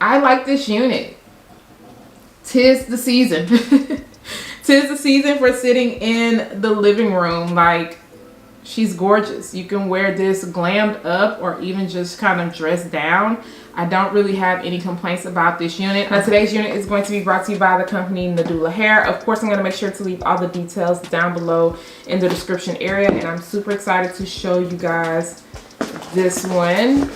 I like this unit. Tis the season. Tis the season for sitting in the living room. Like, she's gorgeous. You can wear this glammed up or even just kind of dressed down. I don't really have any complaints about this unit. Now, today's unit is going to be brought to you by the company Nadula Hair. Of course, I'm going to make sure to leave all the details down below in the description area. And I'm super excited to show you guys this one.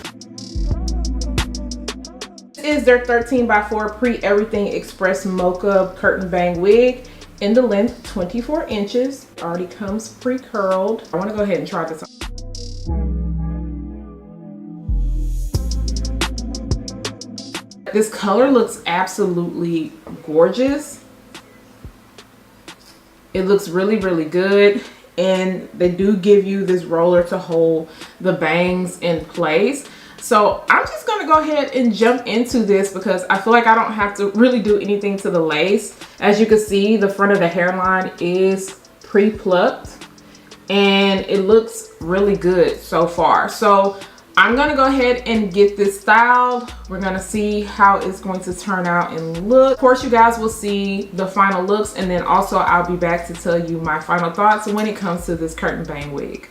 This is their 13x4 pre-everything express mocha curtain bang wig in the length 24 inches. Already comes pre-curled. I want to go ahead and try this on. This color looks absolutely gorgeous. It looks really, really good. And they do give you this roller to hold the bangs in place. So I'm just going to go ahead and jump into this because I feel like I don't have to really do anything to the lace. As you can see, the front of the hairline is pre-plucked and it looks really good so far. So I'm going to go ahead and get this styled. We're going to see how it's going to turn out and look. Of course, you guys will see the final looks, and then also I'll be back to tell you my final thoughts when it comes to this curtain bang wig.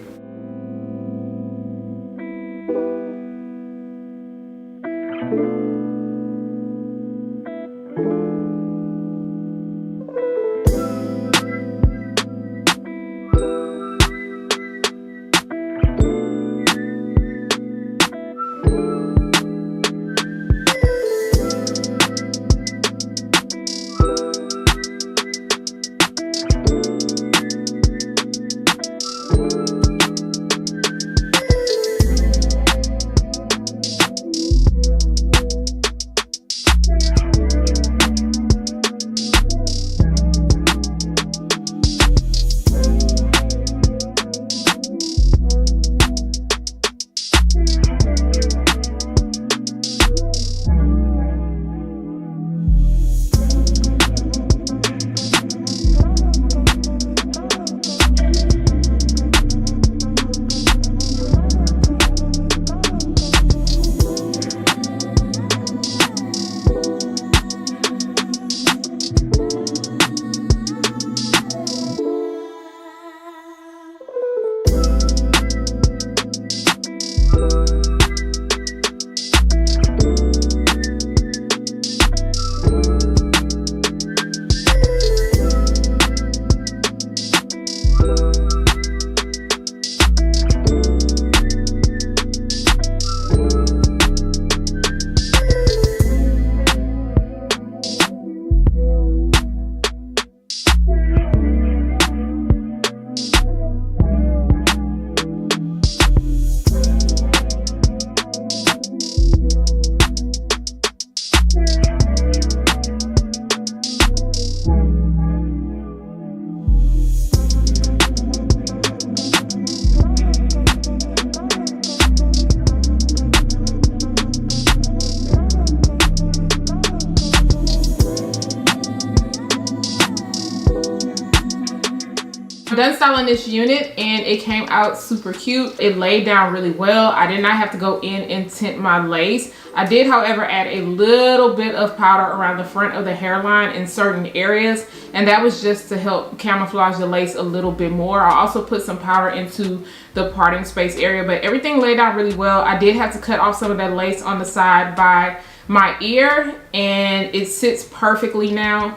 I'm done styling this unit and it came out super cute. It laid down really well. I did not have to go in and tint my lace. I did, however, add a little bit of powder around the front of the hairline in certain areas, and that was just to help camouflage the lace a little bit more. I also put some powder into the parting space area, but everything laid out really well. I did have to cut off some of that lace on the side by my ear, and it sits perfectly now.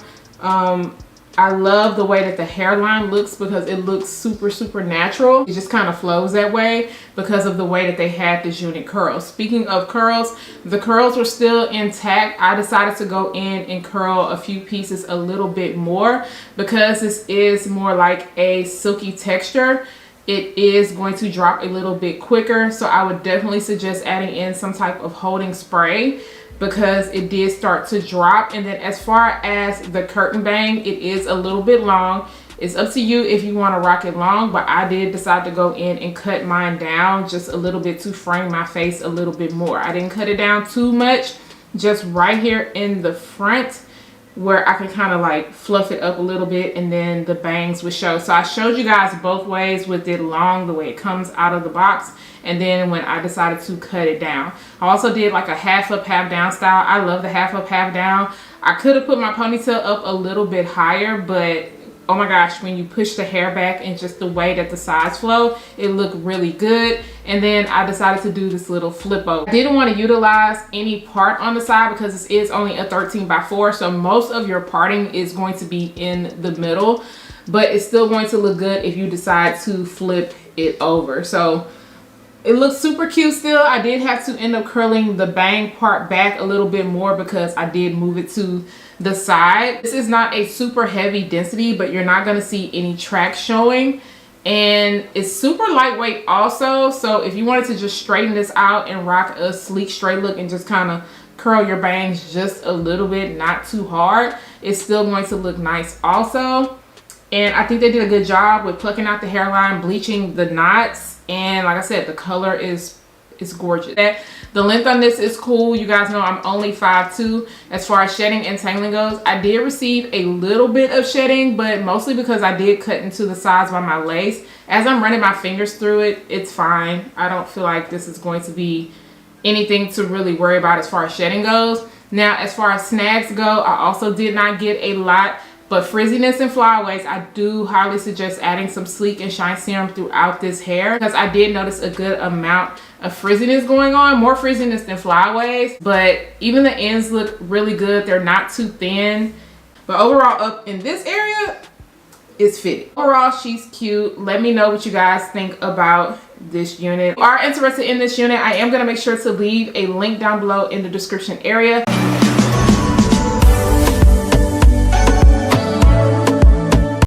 I love the way that the hairline looks because it looks super, super natural. It just kind of flows that way because of the way that they had this unit curl. Speaking of curls, the curls were still intact. I decided to go in and curl a few pieces a little bit more because this is more like a silky texture. It is going to drop a little bit quicker, so I would definitely suggest adding in some type of holding spray because it did start to drop. And then as far as the curtain bang, it is a little bit long. It's up to you if you want to rock it long, but I did decide to go in and cut mine down just a little bit to frame my face a little bit more. I didn't cut it down too much, just right here in the front. where I can kind of like fluff it up a little bit, and then the bangs would show. So I showed you guys both ways with it long, the way it comes out of the box, and then when I decided to cut it down. I also did like a half up, half down style. I love the half up, half down. I could have put my ponytail up a little bit higher, but oh my gosh, when you push the hair back and just the way that the sides flow, it looked really good. And then I decided to do this little flip over. I didn't want to utilize any part on the side because this is only a 13x4, so most of your parting is going to be in the middle, but it's still going to look good if you decide to flip it over. So it looks super cute still. I did have to end up curling the bang part back a little bit more because I did move it to the side. This is not a super heavy density, but you're not going to see any track showing, and it's super lightweight also. So if you wanted to just straighten this out and rock a sleek straight look and just kind of curl your bangs just a little bit, not too hard, it's still going to look nice also. And I think they did a good job with plucking out the hairline, bleaching the knots, and like I said, the color is gorgeous. The length on this is cool. You guys know I'm only 5'2". As far as shedding and tangling goes, I did receive a little bit of shedding, but mostly because I did cut into the sides by my lace. As I'm running my fingers through it, it's fine. I don't feel like this is going to be anything to really worry about as far as shedding goes. Now, as far as snags go, I also did not get a lot, but frizziness and flyaways, I do highly suggest adding some Sleek and Shine Serum throughout this hair, because I did notice a good amount of frizziness going on, more frizziness than flyaways, but even the ends look really good. They're not too thin, but overall up in this area, it's fitted. Overall, she's cute. Let me know what you guys think about this unit. If you are interested in this unit, I am going to make sure to leave a link down below in the description area.